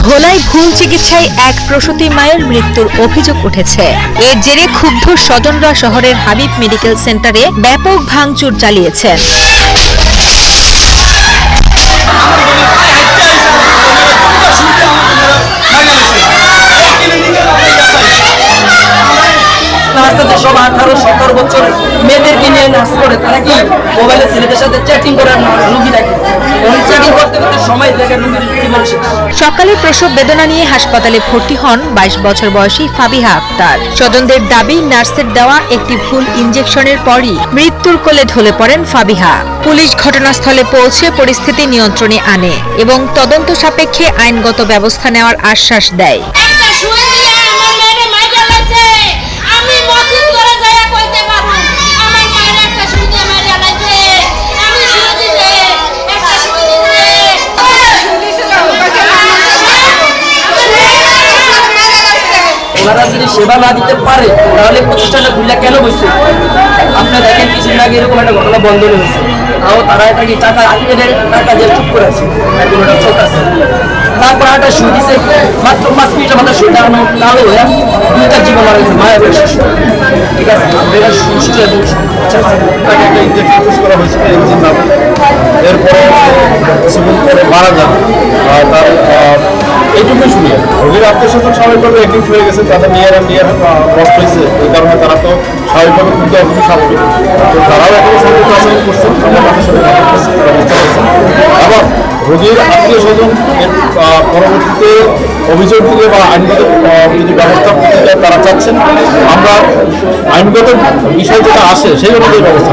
ভোলায় ভুল চিকিৎসায় এক প্রসূতি মায়ের মৃত্যুর অভিযোগ উঠেছে। এর জেরে ক্ষুব্ধ স্বজনরা শহরের হাবিব মেডিকেল সেন্টারে ব্যাপক ভাঙচুর চালিয়েছেন। সব 18-17 বছর মেয়েদেরকে নিয়ে নাচ করে, তারা কি মোবাইলে ছেলেদের সাথে চ্যাটিং করে রুগী দেখে, চ্যাটিং করতে করতে সময় দেখে রুগীর জীবন শেষ। সকালে প্রসব বেদনা নিয়ে হাসপাতালে ভর্তি হন 22 বছর বয়সী ফাবিহা আক্তার। স্বজনদের দাবি, নার্সের দেওয়া একটি ভুল ইনজেকশনের পরই মৃত্যুর কোলে ঢলে পড়েন ফাবিহা। পুলিশ ঘটনাস্থলে পৌঁছে পরিস্থিতি নিয়ন্ত্রণে আনে এবং তদন্ত সাপেক্ষে আইনগত ব্যবস্থা নেওয়ার আশ্বাস দেয়। ওনারা যদি সেবা না দিতে পারে তাহলে প্রতিষ্ঠানটা খুললে কেন বসছে? আপনারা দেখেন কিছুদিন আগে এরকম একটা ঘটনা বন্ধ হয়েছে, তাও তারা এটাকে টাকা আটকে দেয়, টাকা দিয়ে চুপ করে আছে, এখন ওটা চলতেছে। তারপর একটা শুরু দিচ্ছে মাত্র 5 মিনিটের মাথায় শুরু দেওয়ানো, তাহলে হয়ে 2টা জীবন মারা গেছে, মায়ের বেশ শিশু। ঠিক আছে, এটা সুস্থ এবং তাকে একটা ইনজেকশন ইউজ করা হয়েছিল ইঞ্জিন নামে, এরপরে কিছুদিন পরে মারা যান। তার এইটুকুই শুনি। রোগীর আত্মীয়স্বজন স্বাভাবিকভাবে অ্যাক্টিভ হয়ে গেছে, তাদের নিয়ে কষ্ট হয়েছে, এই কারণে তারা তো স্বাভাবিকভাবে খুব এখনই স্বাভাবিক, তো তারাও এখনো সম্পর্ক আচরণ করছেন, আমরা তাদের সাথে কথা বলছি, তারা বুঝতে পারছেন। এবং রোগীর আত্মীয়স্বজন পরবর্তীতে অভিযোগ দিলে বা আইনগত যদি ব্যবস্থা দিতে তারা চাচ্ছেন, আমরা আইনগত বিষয় যেটা আসে সেই অনুযায়ী ব্যবস্থা